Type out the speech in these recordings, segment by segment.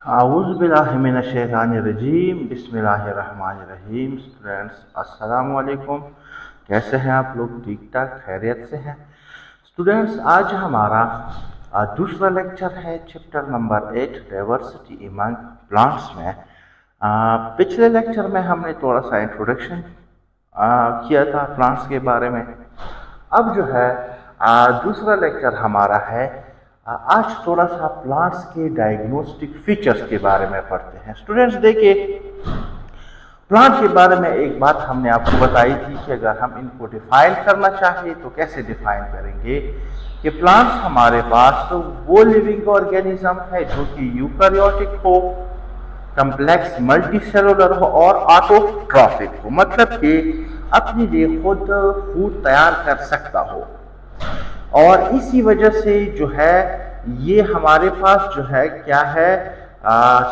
आऊज़ुबिल्लाहिमिनश्शैतानिर्रजीम बिस्मिल्लाहिर्रहमानिर्रहीम। स्टूडेंट्स अस्सलाम वालेकुम। कैसे हैं आप लोग? ठीक ठाक खैरियत से हैं? स्टूडेंट्स आज हमारा दूसरा लेक्चर है chapter number 8 diversity among plants में। पिछले लेक्चर में हमने थोड़ा सा इंट्रोडक्शन किया था प्लांट्स के बारे में। अब जो है दूसरा लेक्चर हमारा है, आज थोड़ा सा प्लांट्स के डायग्नोस्टिक फीचर्स के बारे में पढ़ते हैं। स्टूडेंट्स देखिए, प्लांट के बारे में एक बात हमने आपको बताई थी कि अगर हम इनको डिफाइन करना चाहें तो कैसे डिफाइन करेंगे कि प्लांट्स हमारे पास तो वो लिविंग ऑर्गेनिज्म है जो कि यूकैरियोटिक हो, कम्प्लेक्स मल्टीसेलुलर हो और ऑटोट्रॉफिक हो, मतलब कि अपने लिए खुद फूड तैयार कर सकता हो। और इसी वजह से जो है ये हमारे पास जो है क्या है,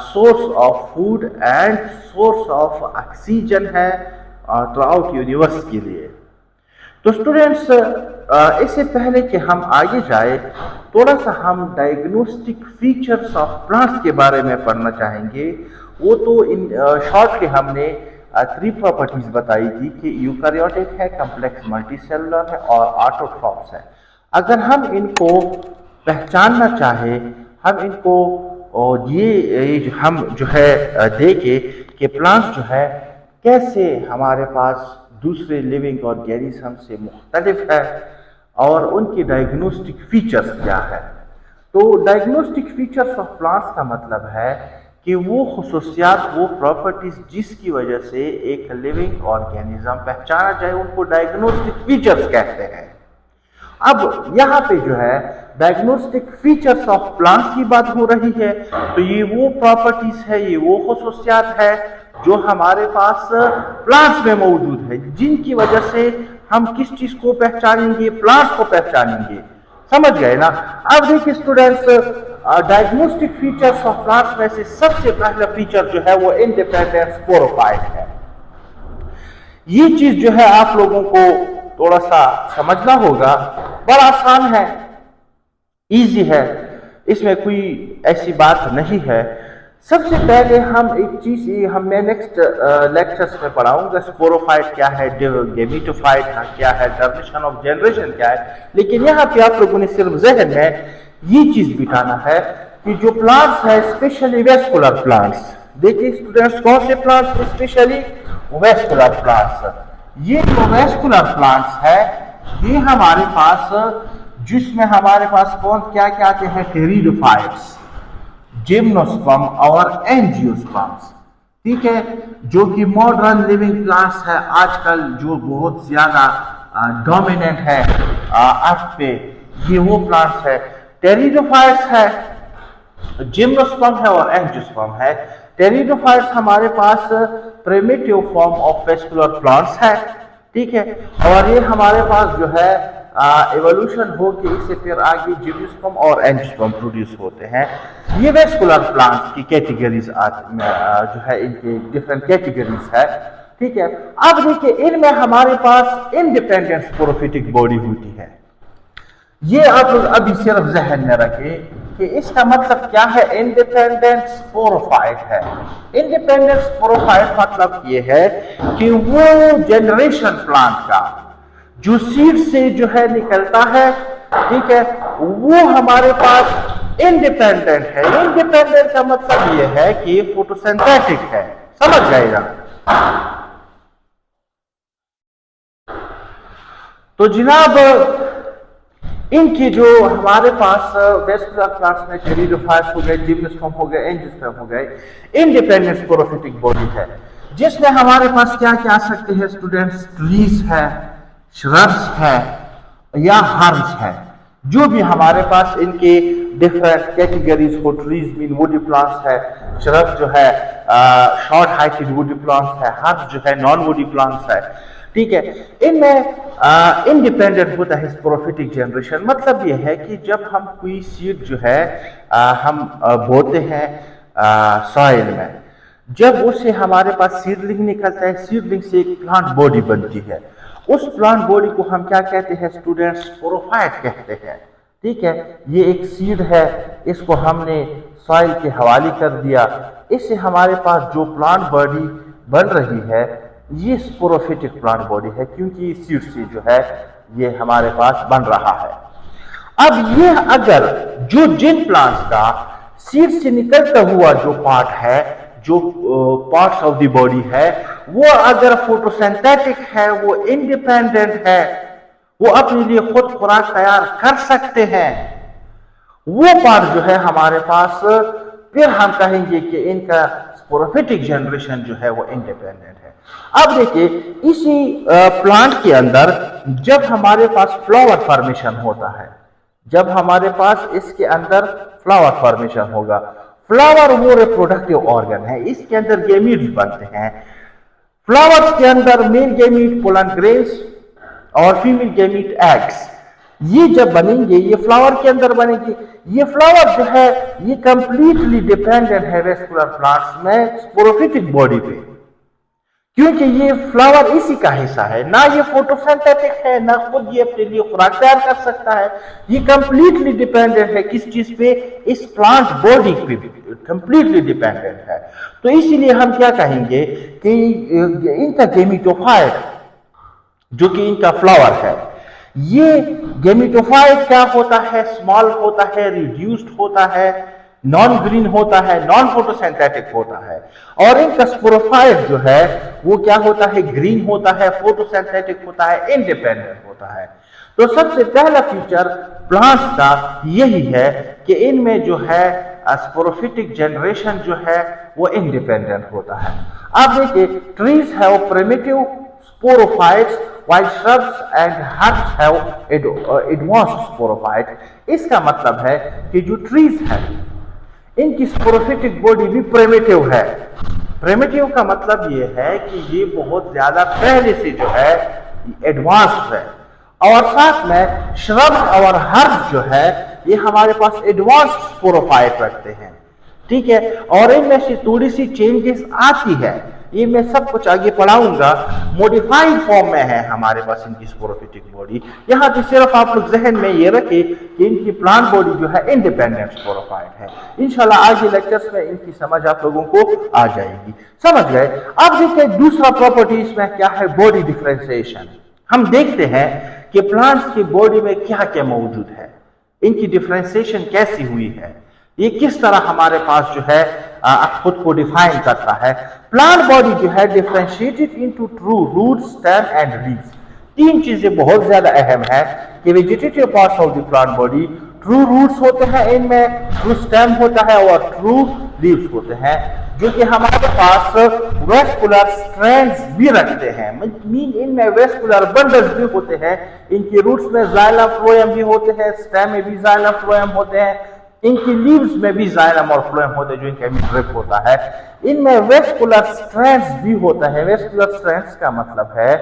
source of food and source of oxygen है थ्रू आउट यूनिवर्स के लिए। तो स्टूडेंट्स इससे पहले कि हम आगे जाए थोड़ा सा हम डायग्नोस्टिक फीचर्स ऑफ प्लांट्स के बारे में पढ़ना चाहेंगे। वो तो इन शॉर्टली हमने 3 प्रॉपर्टीज बताई थी कि यूकैरियोटिक है, कम्प्लेक्स मल्टीसेलुलर है और ऑटोट्रॉफ्स है। अगर हम इनको पहचानना चाहे, हम इनको ये हम जो है देखें कि प्लांट्स जो है कैसे हमारे पास दूसरे लिविंग ऑर्गेनिज्म से मुख्तलिफ है और उनकी डायग्नोस्टिक फीचर्स क्या है। तो डायग्नोस्टिक फीचर्स ऑफ प्लांट्स का मतलब है कि वो खुसूसियात, वो प्रॉपर्टीज जिसकी वजह से एक लिविंग ऑर्गेनिज्म पहचाना जाए, उनको डायग्नोस्टिक फीचर्स कहते हैं। अब यहाँ पे जो है डायग्नोस्टिक फीचर्स ऑफ प्लांट्स की बात हो रही है, तो ये वो प्रॉपर्टीज है, ये वो खुसूसियात है जो हमारे पास प्लांट्स में मौजूद है, जिनकी वजह से हम किस चीज को पहचानेंगे, प्लांट्स को पहचानेंगे। समझ गए ना? अब देखिए students, diagnostic features of plants में से सबसे पहला फीचर जो है वो इंडिपेंडेंट स्पोरोफाइट है। ये चीज जो है आप लोगों को थोड़ा सा समझना होगा, बड़ा आसान है, इजी है, इसमें कोई ऐसी बात नहीं है। सबसे पहले हम एक चीज, मैं नेक्स्ट लेक्चर्स में पढ़ाऊंगा स्पोरोफाइट क्या है, गेमिटोफाइट क्या है, टर्मिनेशन ऑफ जनरेशन क्या है, लेकिन यहाँ पे आप लोगों ने सिर्फ जहन में ये चीज बिठाना है कि जो प्लांट्स है स्पेशली वेस्कुलर प्लांट्स। देखिए स्टूडेंट्स, कौन से प्लांट्स स्पेशली वेस्कुलर प्लांट्स। ये जो वेस्कुलर प्लांट्स है ये हमारे पास, जिसमें हमारे पास कौन क्या क्या आते हैं, टेरिडोफाइट्स, जिम्नोस्पर्म और एंजियोस्पर्म्स। ठीक है, जो कि मॉडर्न लिविंग प्लांट्स है आजकल, जो बहुत ज्यादा डोमिनेंट है अर्थ पे, ये वो प्लांट्स है। टेरिडोफाइट्स है, जिम्नोस्पर्म है और एंजियोस्पर्म है। टेरिडोफाइट्स हमारे पास primitive form of vascular plants है, ठीक है, और ये हमारे पास जो है एवोल्यूशन हो के इससे फिर आगे जिम्नोस्पर्म और एंजियोस्पर्म प्रोड्यूस होते हैं। ये वेस्कुलर प्लांट्स की कैटेगरीज जो है, इनके डिफरेंट कैटेगरीज है, ठीक है। अब देखिए इनमें हमारे पास इंडिपेंडेंट स्पोरोफिटिक बॉडी होती है। ये आप लोग अभी सिर्फ जहन में रखें कि इसका मतलब क्या है, इंडिपेंडेंट स्पोरोफाइट है। इंडिपेंडेंट स्पोरोफाइट मतलब ये है कि वो जनरेशन प्लांट का जो सीड से जो है निकलता है, ठीक है, वो हमारे पास इंडिपेंडेंट है। इंडिपेंडेंट का मतलब ये है कि फोटोसिंथेटिक है। समझ जाएगा? तो जनाब इनके जो हमारे पास वेस्कुलर प्लांट्स में टेरिडोफाइट्स हो गए, जिम्नोस्पर्म हो गए, एंजियोस्पर्म हो गए, इंडिपेंडेंट स्पोरोफिटिक बॉडी है, जिसमें हमारे पास क्या क्या आ सकते हैं स्टूडेंट्स, ट्रीज है, श्रब्स है या हर्ब्स है। जो भी हमारे पास इनके डिफरेंट कैटेगरीज हो, ट्रीज मीन वुडी प्लांट्स है, श्रब जो है शॉर्ट हाइटेड वुडी प्लांट्स है, हर्ब्स जो है नॉन वुडी प्लांट्स है, ठीक है। इनमें इंडिपेंडेंट होता है स्पोरोफिटिक जनरेशन। मतलब यह है कि जब हम कोई सीड जो है हम बोते हैं सॉइल में, जब उससे हमारे पास सीडलिंग निकलता है, सीडलिंग से एक प्लांट बॉडी बनती है। उस प्लांट बॉडी को हम क्या कहते हैं स्टूडेंट्स, स्पोरोफाइट कहते हैं, ठीक है। ये एक सीड है, इसको हमने सॉइल के हवाले कर दिया। इससे हमारे पास जो प्लांट बॉडी बन रही है ये स्पोरोफिटिक प्लांट बॉडी है, क्योंकि सीड से जो है ये हमारे पास बन रहा है। अब ये अगर जो जिन प्लांट्स का सीड से निकलता हुआ जो पार्ट है, जो पार्ट्स ऑफ द बॉडी है, वो अगर फोटोसिंथेटिक है, वो इंडिपेंडेंट है, वो अपने लिए खुद खुराक तैयार कर सकते हैं, वो पार्ट जो है हमारे पास, फिर हम कहेंगे कि इनका स्पोरोफिटिक जनरेशन जो है वो इंडिपेंडेंट है। अब देखिए इसी प्लांट के अंदर जब हमारे पास फ्लावर फॉर्मेशन होता है, जब हमारे पास इसके अंदर फ्लावर फॉर्मेशन होगा, फ्लावर वो रिप्रोडक्टिव ऑर्गन है, इसके अंदर गैमीट्स बनते हैं। फ्लावर्स के अंदर मेल गैमीट पोलन ग्रेन्स और फीमेल गैमीट एग्स, ये जब बनेंगे ये फ्लावर के अंदर बनेंगे। ये फ्लावर जो है ये कंप्लीटली डिपेंडेंट है वेस्कुलर प्लांट्स में स्पोरोफिटिक बॉडी पे, क्योंकि ये फ्लावर इसी का हिस्सा है, ना ये फोटोसिंथेटिक है, ना खुद ये अपने लिए खुराक तैयार कर सकता है। ये कंप्लीटली डिपेंडेंट है किस चीज पे, इस प्लांट बॉडी पे कंप्लीटली डिपेंडेंट है। तो इसीलिए हम क्या कहेंगे कि इनका गेमिटोफाइट जो कि इनका फ्लावर है, ये गेमिटोफाइट क्या होता है, स्मॉल होता है, रिड्यूस्ड होता है, नॉन ग्रीन होता है, नॉन फोटोसिंथेटिक होता है। और इनका स्पोरोफाइट जो है वो क्या होता है, ग्रीन होता है, फोटोसिंथेटिक होता है, इंडिपेंडेंट होता है। तो सबसे पहला फीचर प्लांट्स का यही है कि इनमें जो है स्पोरोफिटिक जनरेशन जो है वो इंडिपेंडेंट होता है। अब देखिए trees have primitive sporophytes while shrubs and herbs have advanced sporophyte। इसका मतलब है कि जो ट्रीज है इनकी स्पोरोफिटिक बॉडी भी प्रिमिटिव है। प्रिमिटिव का मतलब ये है कि ये बहुत ज्यादा पहले से जो है एडवांस्ड है, और साथ में श्रब्स और हर्ब्स जो है ये हमारे पास एडवांस्ड स्पोरोफाइट रखते हैं, ठीक है। और इनमें से थोड़ी सी चेंजेस आती है, ये मैं सब कुछ आगे पढ़ाऊंगा। मॉडिफाइड फॉर्म में है हमारे पास इनकी स्पोरोफिटिक बॉडी। यहाँ पे सिर्फ आप लोग जहन में ये रखें कि इनकी प्लांट बॉडी जो है इंडिपेंडेंट स्पोरोफाइट है। इंशाल्लाह आगे लेक्चर्स में इनकी समझ आप लोगों को आ जाएगी, समझ गए। अब देखिए दूसरा प्रॉपर्टी इसमें क्या है, बॉडी डिफरेंशिएशन। हम देखते हैं कि प्लांट्स की बॉडी में क्या क्या मौजूद है, इनकी डिफरेंशिएशन कैसी हुई है, ये किस तरह हमारे पास जो है खुद को डिफाइन करता है। प्लांट बॉडी जो है differentiated into true root, stem and leaves. तीन चीजें बहुत ज्यादा अहम है कि vegetative parts of the plant body, true roots होते हैं इनमें, ट्रू स्टेम होता है और ट्रू लीव्स होते हैं, जो कि हमारे पास वेस्कुलर स्ट्रैंड्स भी रखते हैं। मीन इनमें वेस्कुलर बंडल्स भी होते हैं। इनकी रूट्स में जाइलम फ्लोएम भी होते हैं, स्टेम में भी जाइलम फ्लोएम होते हैं, इनकी लीव्स में भी जाइलम और फ्लोएम होते हैं जो इनका मिडरिप होता है। इनमें वेस्कुलर स्ट्रैंड्स भी होता है। वेस्कुलर स्ट्रैंड्स का मतलब है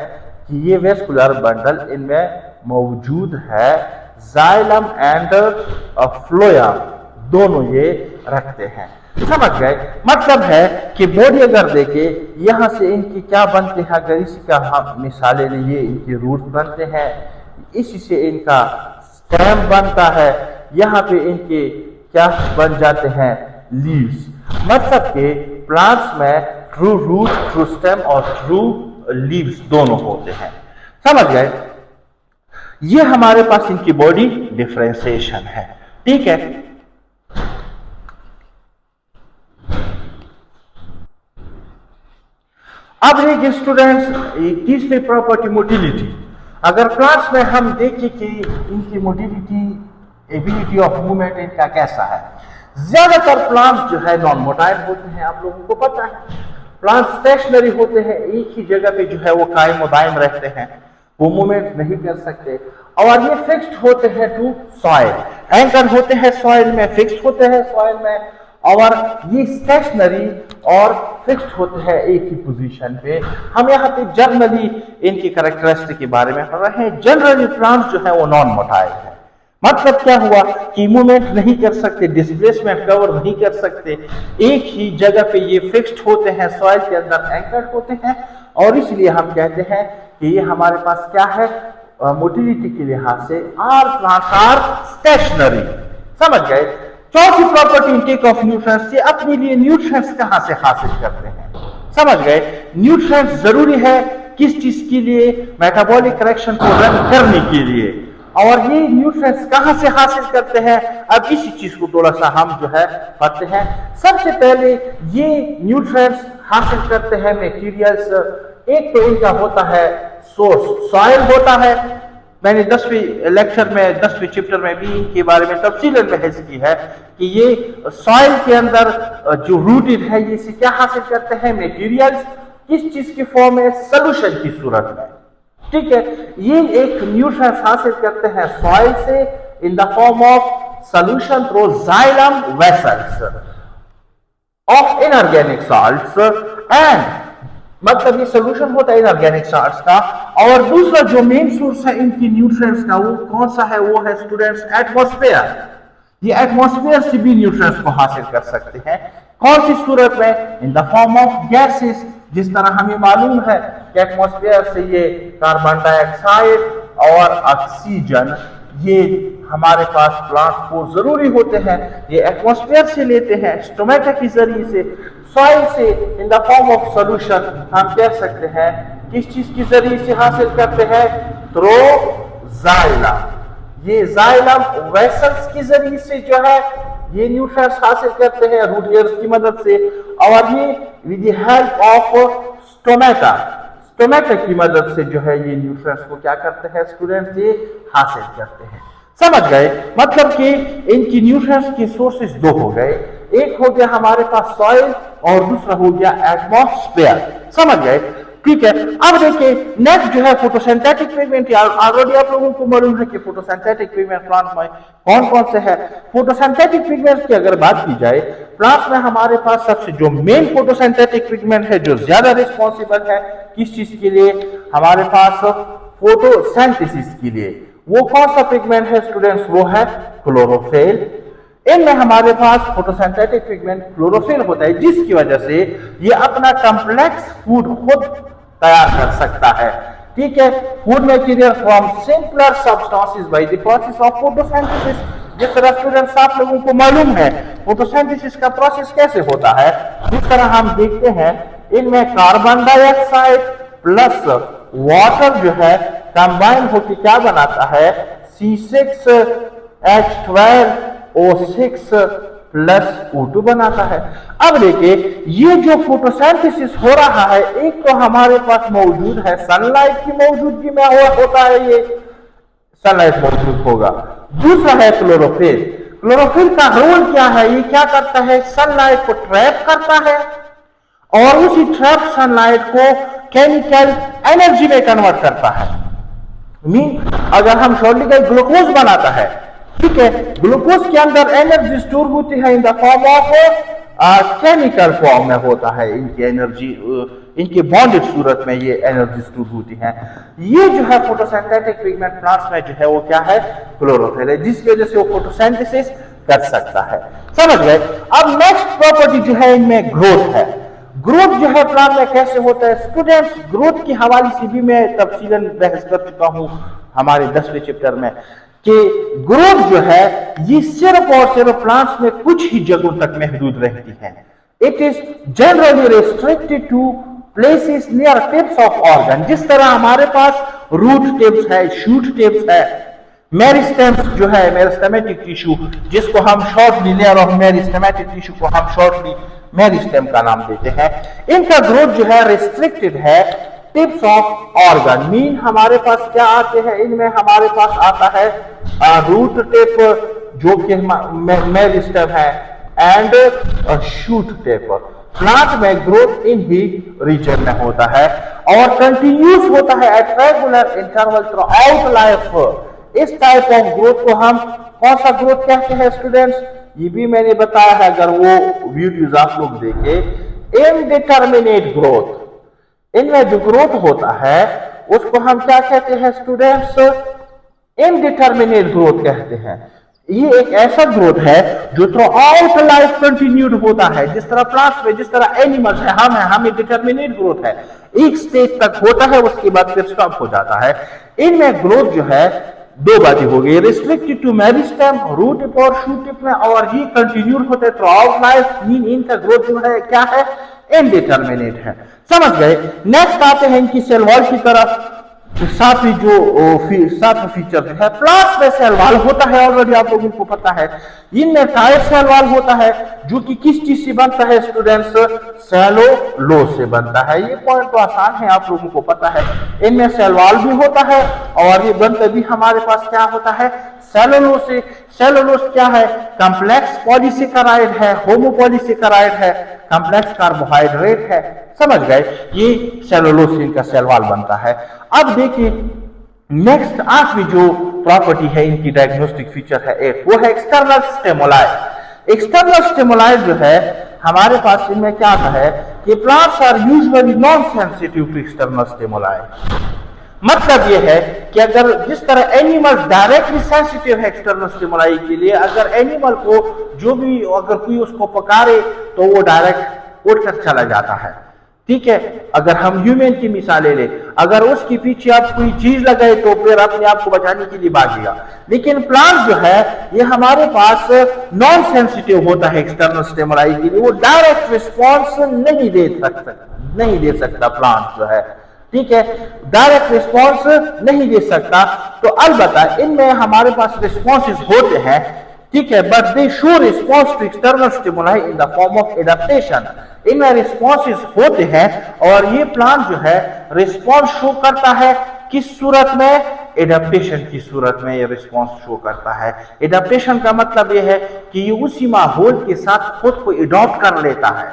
कि ये वेस्कुलर बंडल इनमें मौजूद है, जाइलम एंड फ्लोएम दोनों ये रखते हैं, समझ गए। मतलब है कि बॉडी अगर देखे यहां से इनकी क्या बनते हैं, अगर इसी का हम मिसालें लिए, इनकी रूट बनते हैं, इसी से इनका स्टेम बनता है, यहाँ पे इनके क्या बन जाते हैं, लीव्स। मतलब के प्लांट्स में ट्रू रूट, ट्रू स्टेम और ट्रू लीव्स दोनों होते हैं, समझ गए। ये हमारे पास इनकी बॉडी डिफरेंशिएशन है, ठीक है। अब देखिए स्टूडेंट्स तीसरी प्रॉपर्टी मोटिलिटी। अगर प्लांट्स में हम देखें कि इनकी मोटिलिटी, एबिलिटी ऑफ मूवमेंट इनका कैसा है, ज्यादातर प्लांट्स जो है नॉन मोटाइल होते हैं, आप लोगों को पता है। प्लांट स्टेशनरी होते हैं, एक ही जगह पे जो है वो कायम दायम रहते हैं, वो मूवमेंट नहीं कर सकते। और ये फिक्स्ड होते हैं टू सॉइल, एंकर होते हैं सॉइल में, फिक्स्ड होते हैं सॉइल में, और ये स्टेशनरी और फिक्स्ड होते हैं एक ही पोजीशन पे। हम यहाँ पे जनरली इनकी कैरेक्टरिस्टिक के बारे में पढ़ रहे हैं। जनरली प्लांट्स जो है वो नॉन मोटाइल है। मतलब क्या हुआ कि मूवमेंट नहीं कर सकते, डिस्प्लेसमेंट कवर नहीं कर सकते, एक ही जगह पे ये फिक्स्ड होते हैं, सॉइल के अंदर एंकर्ड होते हैं। और इसलिए हम कहते हैं कि ये हमारे पास क्या है, मोटिलिटी के लिहाज से आर प्लांट्स आर स्टेशनरी, समझ गए। चौथी प्रॉपर्टी इनटेक ऑफ न्यूट्रिएंट्स, ये अपने लिए न्यूट्रिएंट्स कहां से हासिल करते हैं, समझ गए। न्यूट्रिएंट्स जरूरी है किस चीज के लिए, मेटाबॉलिक करेक्शन को रन करने के लिए, और ये न्यूट्रिएंट्स कहां से हासिल करते हैं, अब इसी चीज को थोड़ा सा हम जो है पढ़ते हैं। सबसे पहले ये न्यूट्रिएंट्स हासिल करते हैं मटेरियल्स, एक तो इनका होता है सोर्स सॉइल होता है। मैंने 10वीं लेक्चर में 10वीं चैप्टर में भी इनके बारे में तफसीलन बहस की है कि ये सॉइल के अंदर जो रूटेड है ये से क्या हासिल करते हैं मटेरियल्स, किस चीज की फॉर्म में, सोल्यूशन की सूरत में, ठीक है। ये एक न्यूट्रिएंट्स हासिल करते हैं सॉइल से इन the form of solution through xylem vessels of inorganic salts, and मतलब ये सोल्यूशन होता है इनऑर्गेनिक सॉल्ट्स का। और दूसरा जो मेन सोर्स है इनकी न्यूट्रिएंट्स का वो कौन सा है, वो है स्टूडेंट्स एटमॉस्फेयर। ये एटमॉस्फेयर से भी न्यूट्रिएंट्स को हासिल कर सकते हैं, कौन सी सूरत में, इन द फॉर्म ऑफ गैसेस। जिस तरह हमें मालूम है कि एटमॉस्फेयर से ये कार्बन डाइऑक्साइड और ऑक्सीजन ये हमारे पास प्लांट को जरूरी होते हैं, ये एटमॉस्फेयर से लेते हैं, स्टोमेटा के जरिए से, सॉइल से, इन द फॉर्म ऑफ सॉल्यूशन हम कह सकते हैं। किस चीज के जरिए से हासिल करते हैं, थ्रू जाइलम। ये जाइलम वेसल्स के जरिए से जो है ये न्यूट्रिएंट्स हासिल करते हैं रूट हेयर्स की मदद से, और ये with the help of stomata, stomata की मदद से जो है ये न्यूट्रिएंट्स को क्या करते हैं स्टूडेंट्स, ये हासिल करते हैं, समझ गए। मतलब कि इनकी न्यूट्रिएंट्स के सोर्सेस दो हो गए, एक हो गया हमारे पास सॉइल और दूसरा हो गया एटमॉस्फेयर, समझ गए, ठीक है। अब देखिए नेक्स्ट जो है फोटोसिंथेटिक पिगमेंट। ऑलरेडी आप लोगों को मालूम है कि फोटोसिंथेटिक पिगमेंट प्लांट में कौन कौन से है। फोटोसिंथेटिक पिगमेंट्स की अगर बात की जाए, प्लांट्स में हमारे पास सबसे जो मेन फोटोसिंथेटिक पिगमेंट है जो ज्यादा रिस्पॉन्सिबल है किस चीज के लिए, हमारे पास फोटोसिंथेसिस के लिए, वो कौन सा पिगमेंट है स्टूडेंट्स, वो है क्लोरोफिल। इनमें हमारे पास फोटोसिंथेटिक पिगमेंट क्लोरोफिल होता है, जिसकी वजह से ये अपना कॉम्प्लेक्स फूड खुद तैयार कर सकता है, ठीक है। Food material from simpler substances by the process of photosynthesis. जिस तरह स्टूडेंट्स आप लोगों को मालूम है फोटोसिंथेसिस का प्रोसेस कैसे होता है, जिस तरह हम देखते हैं इनमें कार्बन डाइऑक्साइड प्लस वाटर जो है कंबाइन होकर क्या बनाता है, C6H12O6 प्लस O2 बनाता है। अब देखिए ये जो फोटोसिंथेसिस हो रहा है, एक तो हमारे पास मौजूद है सनलाइट की मौजूदगी में होता है, ये सनलाइट मौजूद होगा। दूसरा है क्लोरोफिल। क्लोरोफिल का रोल क्या है, ये क्या करता है, सनलाइट को ट्रैप करता है और उसी ट्रैप सनलाइट को केमिकल एनर्जी में कन्वर्ट करता है। मीन अगर हम शॉर्टली का ग्लूकोज बनाता है, ठीक है, ग्लूकोज के अंदर एनर्जी स्टोर होती है इन the form of chemical form में होता है, इनकी एनर्जी इनके बॉन्डेड सूरत में ये एनर्जी स्टोर होती है। ये जो है फोटोसिंथेटिक पिगमेंट प्लांट्स में जो है वो क्या है, क्लोरोफिल है, जिसकी वजह से वो फोटोसिंथेसिस कर सकता है, समझ गए। अब नेक्स्ट प्रॉपर्टी जो है इनमें ग्रोथ है। ग्रोथ जो है प्लांट में कैसे होता है स्टूडेंट्स, ग्रोथ की हवाले से भी मैं तफसीलन बहस कर चुका हूं हमारे 10वें चैप्टर में कि ग्रोथ जो है ये सिर्फ और सिर्फ प्लांट्स में कुछ ही जगहों तक महदूद रहती है। It is generally restricted to places near tips of organ. जिस तरह हमारे पास रूट टिप्स है, शूट टिप्स है, मेरिस्टेम्स जो है मेरिस्टेमेटिक टिश्यू, जिसको हम shortly layer of meristematic tissue को हम शॉर्टली मेरिस्टेम का नाम देते हैं, इनका ग्रोथ जो है रेस्ट्रिक्टेड है टिप्स ऑफ ऑर्गन। मीन हमारे पास क्या आते हैं, इनमें हमारे पास आता है रूट टिप जो कि मेरिस्टेम है एंड शूट टिप। प्लांट में ग्रोथ इन ही रीजन में होता है और कंटिन्यूस होता है at regular interval through out life. इस टाइप ऑफ ग्रोथ को हम कौन सा ग्रोथ कहते हैं स्टूडेंट्स, ये भी मैंने बताया है, अगर वो वीडियोस आप लोग देखें। इनडिटरमिनेट ग्रोथ, इनमें जो ग्रोथ होता है उसको हम क्या कहते हैं स्टूडेंट्स, इनडिटरमिनेट ग्रोथ कहते हैं। ये एक ऐसा ग्रोथ है जो थ्रू आउट लाइफ कंटिन्यूड होता है। जिस तरह प्लांट्स में, जिस तरह एनिमल्स है, हमें डिटरमिनेट ग्रोथ है, एक स्टेज तक होता है उसके बाद फिर स्टॉप हो जाता है। इनमें ग्रोथ जो है दो बातें हो गई, restricted to meristem, root tip और शूट टिप में, और ये कंटिन्यूड होते थ्रू आउट लाइफ। मीन इनका ग्रोथ जो है क्या है, इनडिटर्मिनेट है। समझ गए। नेक्स्ट आते हैं इनकी सेल वॉल की तरफ। सातवीं फीचर जो है, प्लांट्स में सेल वॉल होता है, ऑलरेडी आप लोगों को पता है। इनमें टाइट सेल वॉल होता है जो कि किस चीज से बनता है स्टूडेंट्स, सेलुलोज से बनता है। ये पॉइंट तो आसान है, आप लोगों को पता है। इनमें सेल वॉल भी होता है और ये बनता भी हमारे पास क्या होता है, सेलुलोज से। सेलुलोज क्या है, कॉम्प्लेक्स पॉलीसेकेराइड है, होमोपॉलीसेकेराइड है, कॉम्प्लेक्स कार्बोहाइड्रेट है। समझ गए। ये सेलुलोज से इनका सेल वॉल बनता है। अब देखिए नेक्स्ट आठवीं जो प्रॉपर्टी है इनकी, डायग्नोस्टिक फीचर है एक, वो है एक्सटर्नल स्टिमुलाई। एक्सटर्नल स्टिमुलाई जो है हमारे पास इनमें क्या आता है कि plants are usually non sensitive to external stimuli. मतलब ये है कि अगर जिस तरह एनिमल डायरेक्टली सेंसिटिव है एक्सटर्नल स्टिमुलाई के लिए, अगर एनिमल को जो भी अगर कोई उसको पकारे तो वो डायरेक्ट उठकर चला जाता है। ठीक है। अगर हम ह्यूमन की मिसालें ले, अगर उसके पीछे आप कोई चीज लगाए तो फिर अपने आप को बचाने के लिए भागेगा। लेकिन प्लांट जो है ये हमारे पास नॉन सेंसिटिव होता है एक्सटर्नल स्टिमुलाई के लिए, वो डायरेक्ट रिस्पॉन्स नहीं दे सकता प्लांट जो है। ठीक है, डायरेक्ट रिस्पॉन्स नहीं दे सकता। तो अलबत्ता इनमें हमारे पास रिस्पॉन्सेज होते हैं, ठीक है, but they show response to external stimuli in the form of adaptation. इनमें रिस्पॉन्सेज होते हैं और ये प्लांट जो है रिस्पॉन्स शो करता है किस सूरत में, एडाप्टेशन की सूरत में ये रिस्पॉन्स शो करता है। एडाप्टेशन का मतलब ये है कि ये उसी माहौल के साथ खुद को एडॉप्ट कर लेता है।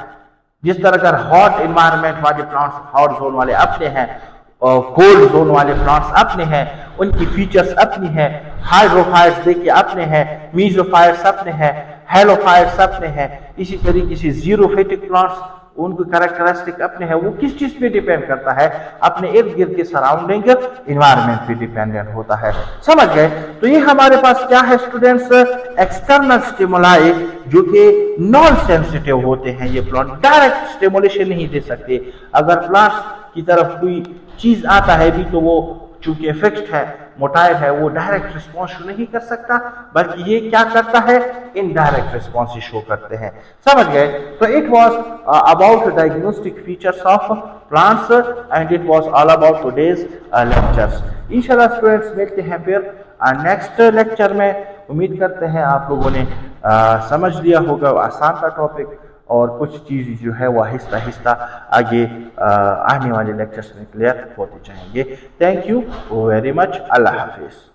जिस तरह अगर हॉट एनवायरनमेंट वाले प्लांट्स, हॉट जोन वाले अपने हैं और कोल्ड जोन वाले प्लांट्स अपने हैं, उनकी फीचर्स अपनी हैं। हाइड्रोफाइट्स देखिए अपने हैं, मीजोफाइट्स अपने हैं, हेलोफाइट्स अपने हैं। इसी तरीके से जीरोफिटिक प्लांट्स, उनके कैरेक्टरिस्टिक अपने हैं। वो किस चीज पे डिपेंड करता है, अपने इर्द गिर्द के सराउंडिंग एनवायरनमेंट पे डिपेंडेंट होता है। समझ गए। तो ये हमारे पास क्या है स्टूडेंट्स, एक्सटर्नल स्टिमुलाई जो कि नॉन सेंसिटिव होते हैं। ये प्लांट डायरेक्ट स्टिमुलेशन नहीं दे सकते। अगर प्लांट्स की तरफ कोई चीज आता है भी तो वो चूंकि फिक्स्ड है, मोटाइल है, वो डायरेक्ट रिस्पॉन्स शो नहीं कर सकता, बल्कि ये क्या करता है, इनडायरेक्ट रिस्पॉन्स शो करते हैं। समझ गए। तो it was about diagnostic features of plants and it was all about today's lectures. इंशाल्लाह स्टूडेंट्स मिलते हैं फिर नेक्स्ट लेक्चर में। उम्मीद करते हैं आप लोगों ने समझ लिया होगा, आसान था टॉपिक, और कुछ चीज़ जो है वो आहिस्ता आहिस्ता आगे आने वाले लेक्चर्स में क्लियर होते जाएंगे। Thank you very much. अल्लाह हाफिज़।